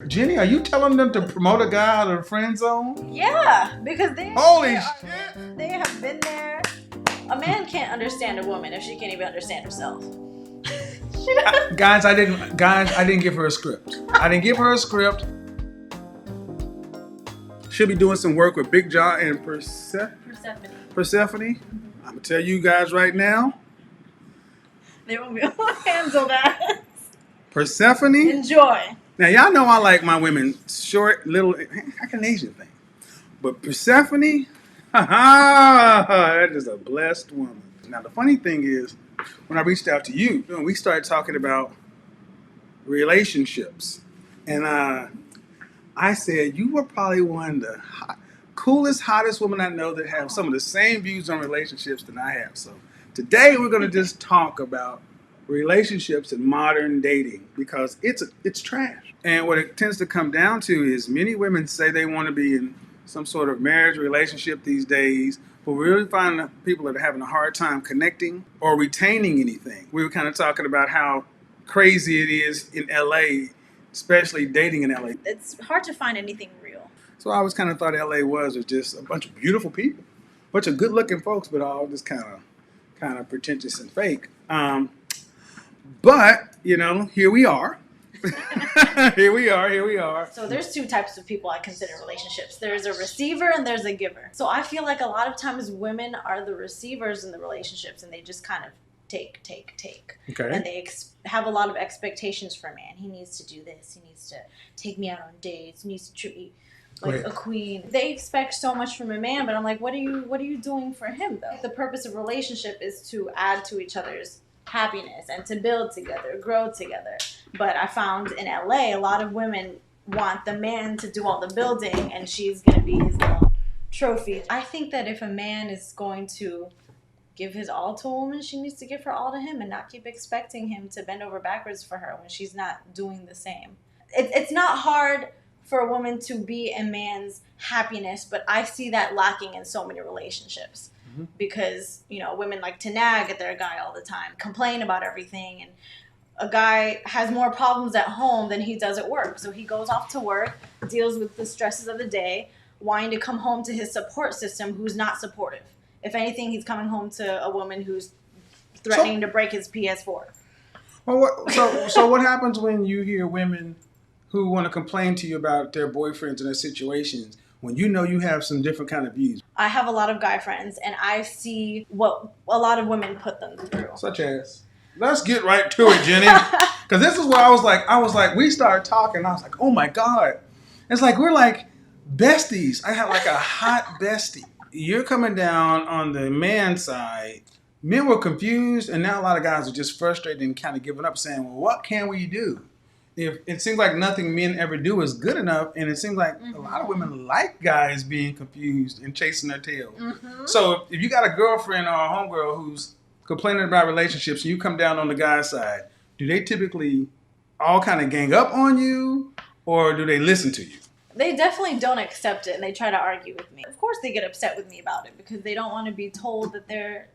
Jenny, are you telling them to promote a guy out of the friend zone? Yeah, because Holy shit! They have been there. A man can't understand a woman if she can't even understand herself. Guys, I didn't give her a script. I didn't give her a script. She'll be doing some work with Big Jaw and Persephone. I'm gonna tell you guys right now. They won't be able to handle that. Persephone. Enjoy. Now y'all know I like my women short, little. I can Asian thing, but Persephone, that is a blessed woman. Now the funny thing is, when I reached out to you, we started talking about relationships, and I said you were probably one of the coolest, hottest women I know that have some of the same views on relationships that I have. So today we're going to just talk about relationships and modern dating because it's trash. And what it tends to come down to is many women say they want to be in some sort of marriage relationship these days, but we really find that people are having a hard time connecting or retaining anything. We were kind of talking about how crazy it is in LA, especially dating in LA. It's hard to find anything real. So I always kind of thought LA was just a bunch of beautiful people, a bunch of good-looking folks, but all just kind of pretentious and fake. But here we are. Here we are. So there's two types of people I consider relationships. There's a receiver and there's a giver. So I feel like a lot of times women are the receivers in the relationships and they just kind of take. Okay. And they have a lot of expectations for a man. He needs to do this. He needs to take me out on dates. He needs to treat me like a queen. They expect so much from a man, but I'm like, what are you doing for him though? The purpose of a relationship is to add to each other's happiness and to build together, grow together. But I found in LA, a lot of women want the man to do all the building and she's going to be his little trophy. I think that if a man is going to give his all to a woman, she needs to give her all to him and not keep expecting him to bend over backwards for her when she's not doing the same. It's not hard for a woman to be a man's happiness, but I see that lacking in so many relationships. Because, women like to nag at their guy all the time, complain about everything, and a guy has more problems at home than he does at work. So he goes off to work, deals with the stresses of the day, wanting to come home to his support system who's not supportive. If anything, he's coming home to a woman who's threatening to break his PS4. Well, so what happens when you hear women who want to complain to you about their boyfriends and their situations when you have some different kind of views? I have a lot of guy friends, and I see what a lot of women put them through. Such as? Let's get right to it, Jenny. Because this is where I was like, we started talking, and I was like, oh my God. It's like we're like besties. I have like a hot bestie. You're coming down on the man side. Men were confused, and now a lot of guys are just frustrated and kind of giving up, saying, well, what can we do? If it seems like nothing men ever do is good enough, and it seems like a lot of women like guys being confused and chasing their tail. So if you got a girlfriend or a homegirl who's complaining about relationships and you come down on the guy's side, do they typically all kind of gang up on you, or do they listen to you? They definitely don't accept it, and they try to argue with me. Of course they get upset with me about it because they don't want to be told that they're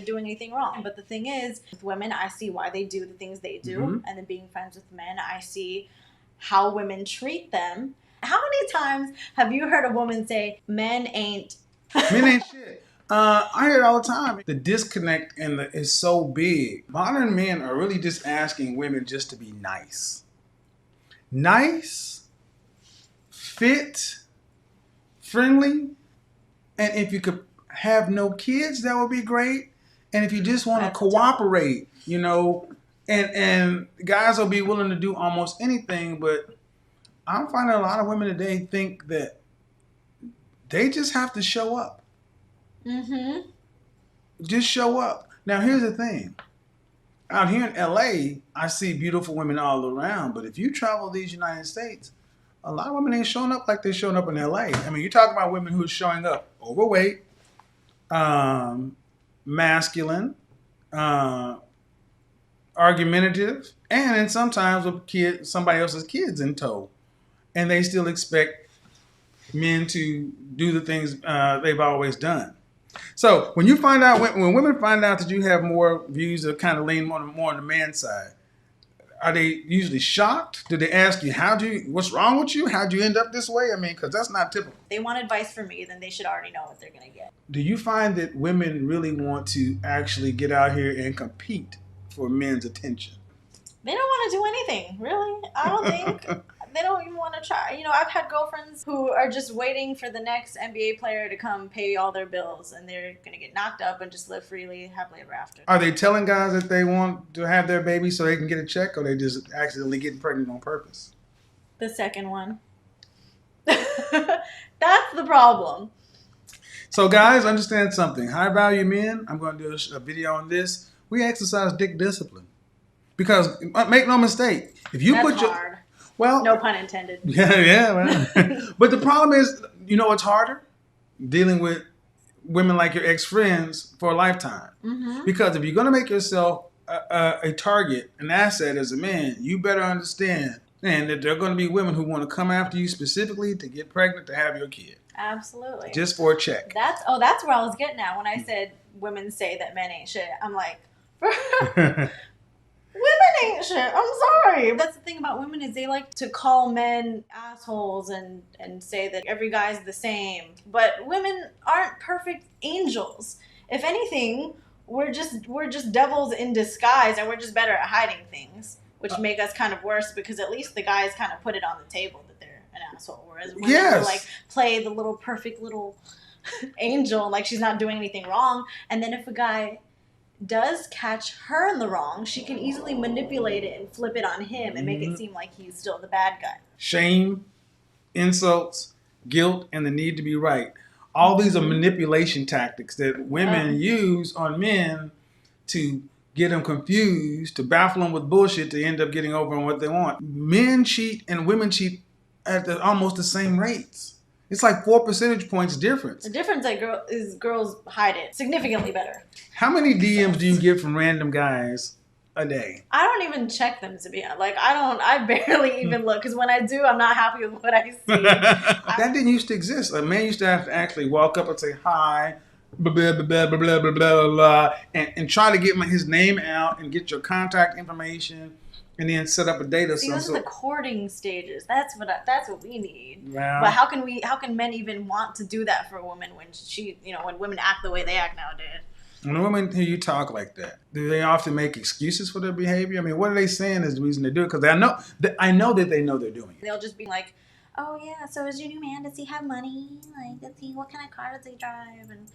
doing anything wrong. But the thing is, with women, I see why they do the things they do. And then being friends with men, I see how women treat them. How many times have you heard a woman say, men ain't shit? I hear it all the time. The disconnect is so big. Modern men are really just asking women just to be nice. Nice, fit, friendly, and if you could have no kids, that would be great. And if you just want to cooperate, and guys will be willing to do almost anything, but I'm finding a lot of women today think that they just have to show up. Just show up. Now, here's the thing. Out here in LA, I see beautiful women all around, but if you travel these United States, a lot of women ain't showing up like they're showing up in LA. I mean, you're talking about women who are showing up overweight, masculine, argumentative, and then sometimes with somebody else's kids in tow. And they still expect men to do the things they've always done. So when women find out that you have more views that kind of lean more on the man's side, are they usually shocked? Do they ask you, what's wrong with you? How'd you end up this way? I mean, because that's not typical. They want advice from me, then they should already know what they're going to get. Do you find that women really want to actually get out here and compete for men's attention? They don't want to do anything, really. I don't think. They don't even want to try. You know, I've had girlfriends who are just waiting for the next NBA player to come pay all their bills, and they're going to get knocked up and just live freely, happily ever after. Are they telling guys that they want to have their baby so they can get a check, or they just accidentally getting pregnant on purpose? The second one. That's the problem. So guys, understand something. High value men, I'm going to do a video on this. We exercise dick discipline. Because, make no mistake, if you That's put your... hard. Well, no pun intended. Yeah. Well. But the problem is, you know what's harder? Dealing with women like your ex-friends for a lifetime. Mm-hmm. Because if you're going to make yourself a target, an asset as a man, you better understand and that there are going to be women who want to come after you specifically to get pregnant to have your kid. Absolutely. Just for a check. That's where I was getting at when I said women say that men ain't shit. I'm like... Women ain't shit. I'm sorry. That's the thing about women is they like to call men assholes and say that every guy's the same. But women aren't perfect angels. If anything, we're just devils in disguise, and we're just better at hiding things, which make us kind of worse because at least the guys kind of put it on the table that they're an asshole, whereas women will, like, play the little perfect little angel like she's not doing anything wrong, and then if a guy does catch her in the wrong, she can easily manipulate it and flip it on him and make it seem like he's still the bad guy. Shame, insults, guilt, and the need to be right. All these are manipulation tactics that women use on men to get them confused, to baffle them with bullshit, to end up getting over on what they want. Men cheat and women cheat at almost the same rates. It's like 4 percentage points difference. The difference is girls hide it significantly better. How many DMs do you get from random guys a day? I don't even check them, to be honest. Like, I barely even look, because when I do, I'm not happy with what I see. That didn't used to exist. A man used to have to actually walk up and say, hi, blah, blah, blah, blah, blah, blah, blah, blah, and try to get his name out and get your contact information. And then set up a date or something. Those are the courting stages. That's what we need. Wow. But how can men even want to do that for a woman when when women act the way they act nowadays? When women hear you talk like that, do they often make excuses for their behavior? I mean, what are they saying is the reason they do it? Because I know that they know they're doing it. They'll just be like, oh yeah, so is your new man, does he have money? Like, what kind of car does he drive? And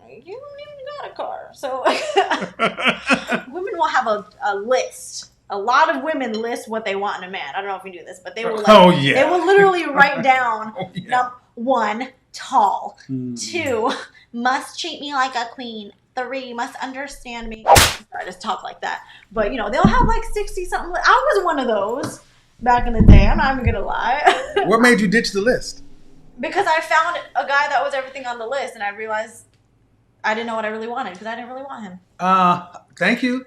you don't even got a car. So women will have a list. A lot of women list what they want in a man. I don't know if you do this, but they will they will literally write down 1, tall, 2, must treat me like a queen, 3, must understand me. I just talk like that. But they'll have like 60 something. I was one of those back in the day. I'm not even gonna lie. What made you ditch the list? Because I found a guy that was everything on the list, and I realized I didn't know what I really wanted because I didn't really want him. Thank you.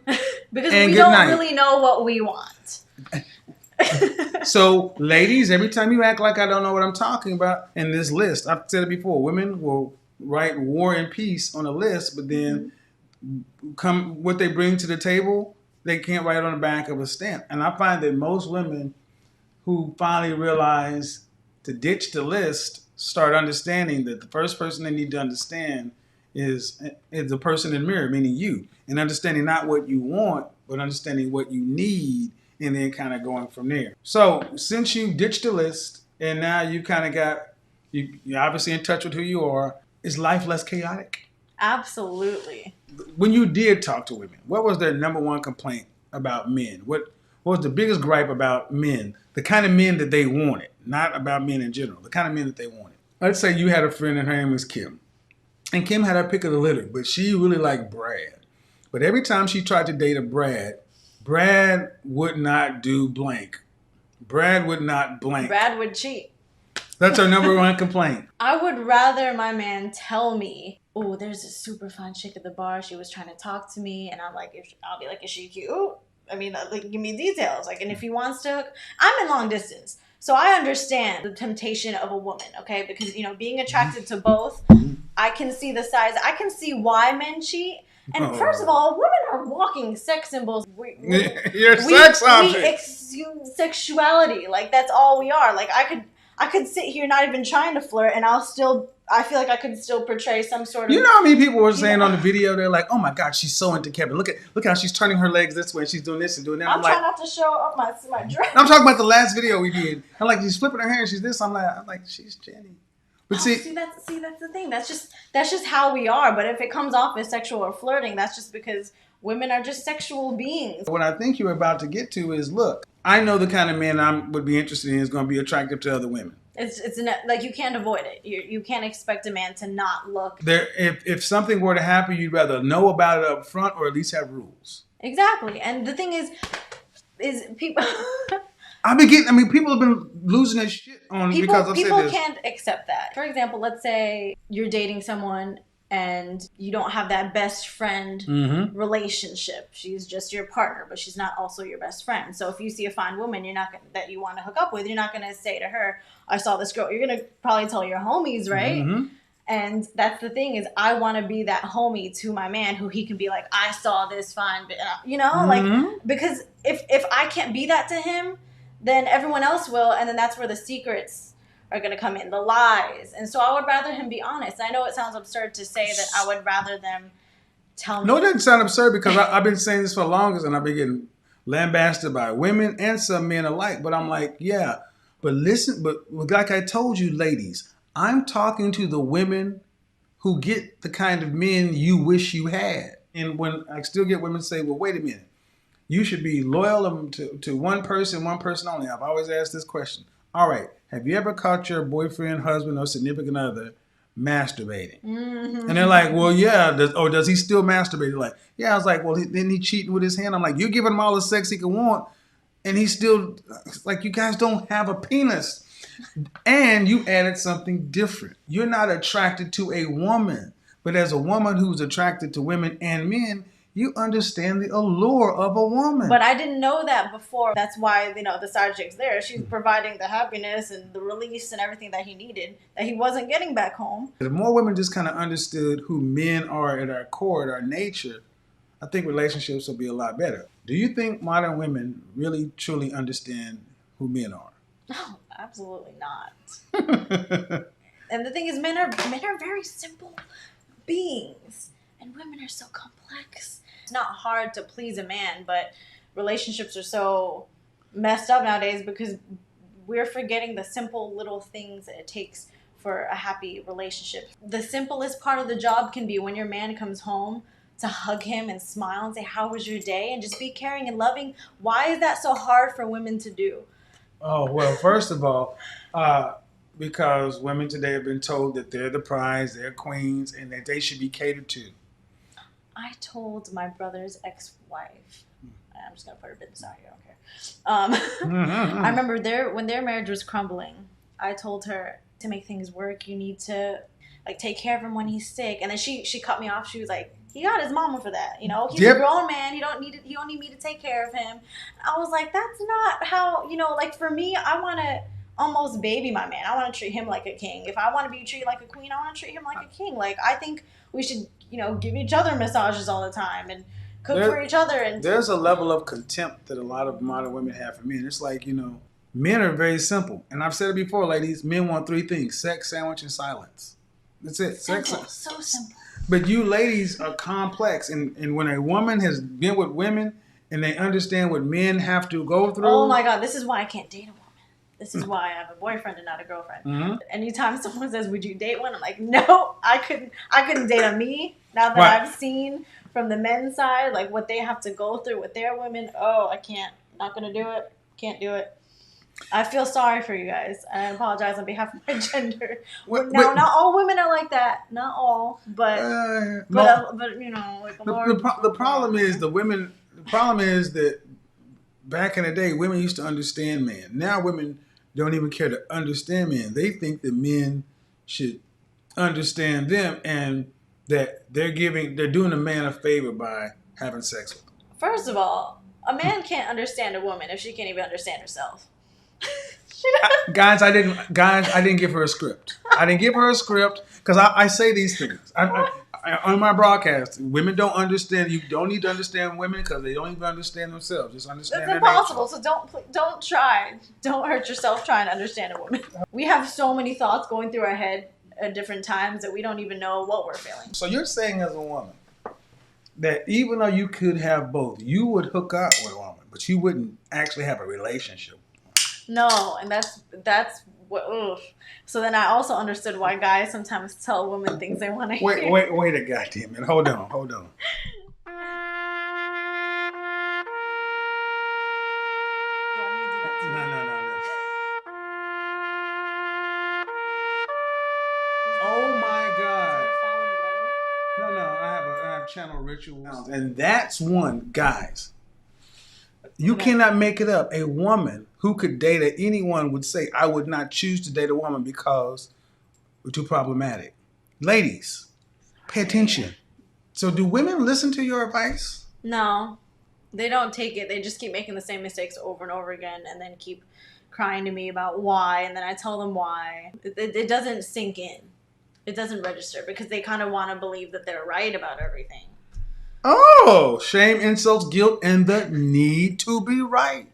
Because we don't really know what we want. So, ladies, every time you act like I don't know what I'm talking about in this list, I've said it before, women will write War and Peace on a list, but then what they bring to the table, they can't write on the back of a stamp. And I find that most women who finally realize to ditch the list start understanding that the first person they need to understand is the person in the mirror, meaning you, and understanding not what you want, but understanding what you need, and then kind of going from there. So since you ditched the list, and now you kind of you're obviously in touch with who you are, is life less chaotic? Absolutely. When you did talk to women, what was their number one complaint about men? What was the biggest gripe about men? The kind of men that they wanted, not about men in general, the kind of men that they wanted. Let's say you had a friend and her name was Kim. And Kim had her pick of the litter, but she really liked Brad. But every time she tried to date a Brad would not do blank. Brad would not blank. Brad would cheat. That's her number one complaint. I would rather my man tell me, oh, there's a super fun chick at the bar. She was trying to talk to me. And I'll be like, is she cute? I mean, like, give me details. Like, and if he wants to, I'm in long distance. So I understand the temptation of a woman, okay? Because, being attracted to both, I can see the size. I can see why men cheat. And first of all, women are walking sex symbols. You're sex object. We exude sexuality. Like, that's all we are. Like, I could sit here not even trying to flirt, and I feel like I could still portray some sort of... You know how many people were saying on the video, they're like, oh my God, she's so into Kevin. Look how she's turning her legs this way, and she's doing this and doing that. I'm trying not to show up my dress. I'm talking about the last video we did. I'm like, she's flipping her hair and she's this. I'm like, she's Jenny. But see, that's the thing. That's just how we are. But if it comes off as sexual or flirting, that's just because women are just sexual beings. What I think you're about to get to is, look, I know the kind of man I would be interested in is going to be attractive to other women. It's like, you can't avoid it. You can't expect a man to not look. If something were to happen, you'd rather know about it up front or at least have rules. Exactly. And the thing is people. People have been losing their shit on because I've said this. People can't accept that. For example, let's say you're dating someone and you don't have that best friend relationship. She's just your partner, but she's not also your best friend. So if you see a fine woman that you want to hook up with, you're not going to say to her, I saw this girl. You're going to probably tell your homies, right? Mm-hmm. And that's the thing is, I want to be that homie to my man who he can be like, I saw this fine, like, because if I can't be that to him, then everyone else will, and then that's where the secrets are going to come in, the lies. And so I would rather him be honest. I know it sounds absurd to say that I would rather them tell me. No, it doesn't sound absurd, because I've been saying this for the longest, and I've been getting lambasted by women and some men alike. But I'm like, yeah, but listen, but like I told you, ladies, I'm talking to the women who get the kind of men you wish you had. And when I still get women say, well, wait a minute. You should be loyal to one person only. I've always asked this question. All right, have you ever caught your boyfriend, husband, or significant other masturbating? Mm-hmm. And they're like, well, yeah. Does he still masturbate? Like, yeah. I was like, well, then he cheating with his hand. I'm like, you're giving him all the sex he can want, and he's still, like, you guys don't have a penis. And you added something different. You're not attracted to a woman, but as a woman who's attracted to women and men, you understand the allure of a woman. But I didn't know that before. That's why, the side chick's there. She's providing the happiness and the release and everything that he needed, that he wasn't getting back home. If more women just kind of understood who men are at our core, at our nature, I think relationships will be a lot better. Do you think modern women really, truly understand who men are? No, absolutely not. And the thing is, men are very simple beings, and women are so complex. It's not hard to please a man, but relationships are so messed up nowadays because we're forgetting the simple little things that it takes for a happy relationship. The simplest part of the job can be when your man comes home, to hug him and smile and say, how was your day? And just be caring and loving. Why is that so hard for women to do? Oh, well, first of all, because women today have been told that they're the prize, they're queens, and that they should be catered to. I told my brother's ex-wife, I'm just going to put her business out here, I don't care. I remember when their marriage was crumbling, I told her, to make things work, you need to take care of him when he's sick. And then she cut me off. She was like, he got his mama for that. He's a grown man. He don't need me to take care of him. I was like, that's not how, for me, I want to almost baby my man. I want to treat him like a king. If I want to be treated like a queen, I want to treat him like a king. Like, I think we should, give each other massages all the time and cook for each other. And there's a level of contempt that a lot of modern women have for men. It's like, men are very simple. And I've said it before, ladies, men want three things: sex, sandwich, and silence. That's it. Simple, so simple. But you ladies are complex. And when a woman has been with women and they understand what men have to go through. Oh my God, this is why I can't date a woman. This is why I have a boyfriend and not a girlfriend. Mm-hmm. Anytime someone says, would you date one? I'm like, no, I couldn't date a me. Now that I've seen from the men's side, what they have to go through with their women. Oh, I can't. Not going to do it. Can't do it. I feel sorry for you guys. I apologize on behalf of my gender. Not all women are like that. Not all, but the problem is the women. The problem is that back in the day, women used to understand men. Now women don't even care to understand men. They think that men should understand them, and that they're doing a man a favor by having sex with them. First of all, a man can't understand a woman if she can't even understand herself. Guys, I didn't give her a script. I didn't give her a script because I say these things. on my broadcast, women don't understand. You don't need to understand women because they don't even understand themselves. Just understand. That's impossible. So don't try. Don't hurt yourself trying to understand a woman. We have so many thoughts going through our head at different times that we don't even know what we're feeling. So you're saying as a woman that even though you could have both, you would hook up with a woman, but you wouldn't actually have a relationship. No, and that's what. Ugh. So then I also understood why guys sometimes tell women things they want to hear. Wait a goddamn minute. Hold on. Do I need to do that too? No. Oh my God. No. I have channel rituals, and that's one, guys. You cannot make it up. A woman who could date anyone would say, I would not choose to date a woman because we're too problematic. Ladies, pay attention. So do women listen to your advice? No, they don't take it. They just keep making the same mistakes over and over again and then keep crying to me about why, and then I tell them why. It doesn't sink in. It doesn't register because they kind of want to believe that they're right about everything. Oh, shame, insults, guilt, and the need to be right.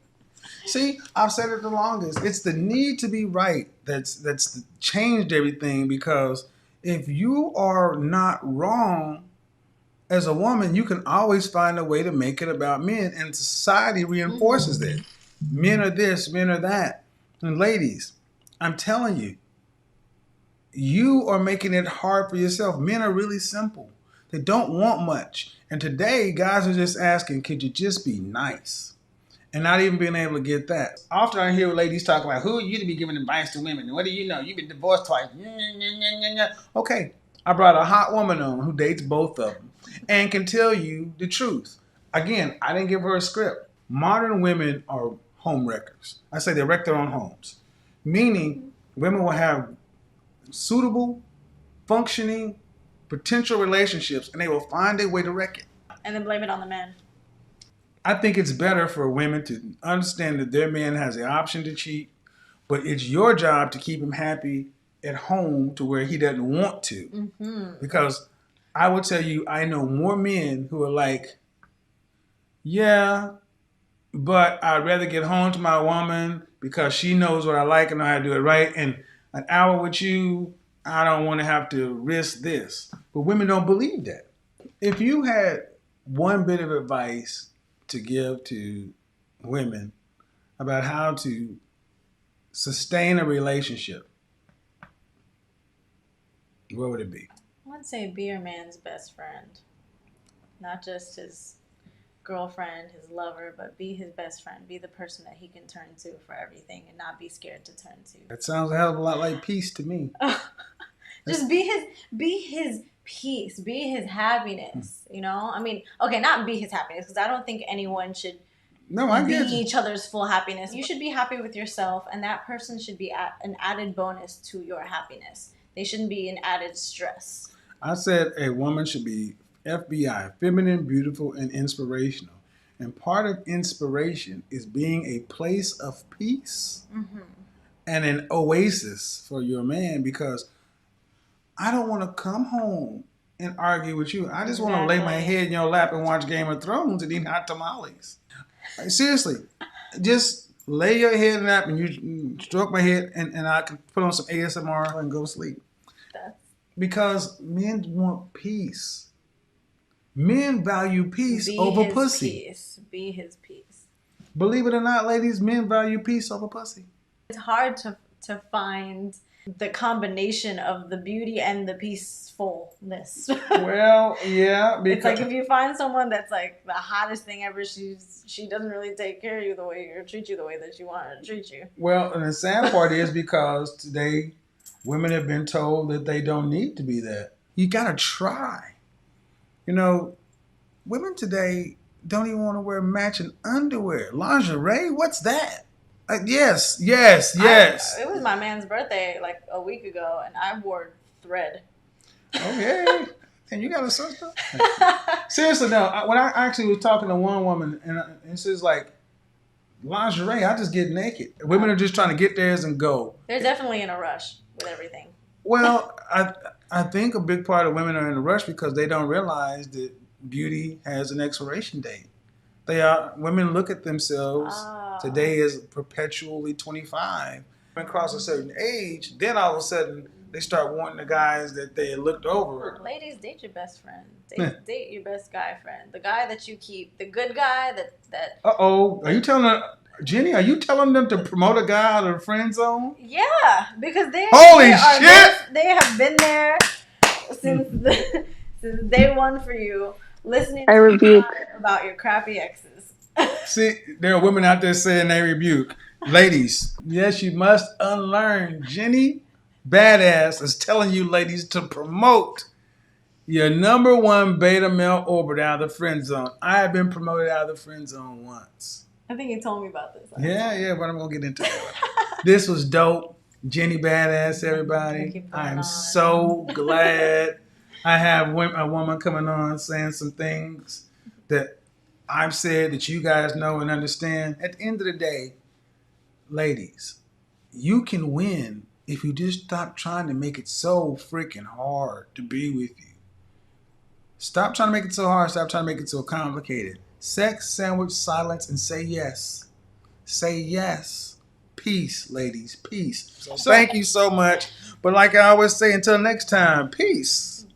See, I've said it the longest. It's the need to be right that's changed everything, because if you are not wrong as a woman, you can always find a way to make it about men, and society reinforces that. Men are this, men are that. And ladies, I'm telling you, you are making it hard for yourself. Men are really simple. They don't want much. And today, guys are just asking, could you just be nice? And not even being able to get that. Often I hear ladies talk about, who are you to be giving advice to women? What do you know? You've been divorced twice. Okay, I brought a hot woman on who dates both of them and can tell you the truth. Again, I didn't give her a script. Modern women are home wreckers. I say they wreck their own homes. Meaning, women will have suitable, functioning, potential relationships, and they will find a way to wreck it. And then blame it on the men. I think it's better for women to understand that their man has the option to cheat, but it's your job to keep him happy at home to where he doesn't want to. Mm-hmm. Because I will tell you, I know more men who are like, yeah, but I'd rather get home to my woman because she knows what I like and know how to do it right. And an hour with you, I don't want to have to risk this. But women don't believe that. If you had one bit of advice to give to women about how to sustain a relationship, what would it be? I would say be your man's best friend. Not just his girlfriend, his lover, but be his best friend. Be the person that he can turn to for everything and not be scared to turn to. That sounds a hell of a lot like peace to me. Just be his peace, be his happiness, you know? I mean, okay, not be his happiness, because I don't think anyone should be each other's full happiness. You should be happy with yourself, and that person should be an added bonus to your happiness. They shouldn't be an added stress. I said a woman should be FBI, feminine, beautiful, and inspirational. And part of inspiration is being a place of peace and an oasis for your man, because I don't want to come home and argue with you. I just want to lay my head in your lap and watch Game of Thrones and eat hot tamales. Seriously, just lay your head in the lap and you stroke my head, and I can put on some ASMR and go to sleep. Because men want peace. Men value peace over pussy. Be his peace. Believe it or not, ladies, men value peace over pussy. It's hard to find the combination of the beauty and the peacefulness. Well, yeah. Because it's like if you find someone that's like the hottest thing ever, she doesn't really take care of you the way, or treat you the way that you want her to treat you. Well, and the sad part is because today women have been told that they don't need to be that. You gotta try. You know, women today don't even want to wear matching underwear. Lingerie? What's that? Yes. It was my man's birthday like a week ago, and I wore thread. Okay. And you got a sister? Seriously, no. When I actually was talking to one woman, and she's like, lingerie, I just get naked. Women are just trying to get theirs and go. They're definitely in a rush with everything. Well, I think a big part of women are in a rush because they don't realize that beauty has an expiration date. Women look at themselves today as perpetually 25. When cross a certain age, then all of a sudden they start wanting the guys that they looked over. Ladies, date your best friend. Date your best guy friend. The guy that you keep. The good guy that. Are you telling her, Jenny? Are you telling them to promote a guy out of the friend zone? Yeah, because they have been there since day one for you, listening to you about your crappy exes. See, there are women out there saying they rebuke. Ladies, yes, you must unlearn. Jenny Badass is telling you ladies to promote your number one beta male orbit out of the friend zone. I have been promoted out of the friend zone once. I think you told me about this. Yeah, but I'm going to get into that. This was dope. Jenny Badass, everybody. I am so glad I have a woman coming on saying some things that I've said that you guys know and understand. At the end of the day, ladies, you can win if you just stop trying to make it so freaking hard to be with you. Stop trying to make it so hard. Stop trying to make it so complicated. Sex, sandwich, silence, and say yes. Say yes. Peace, ladies. Peace. So thank you so much. But like I always say, until next time, peace.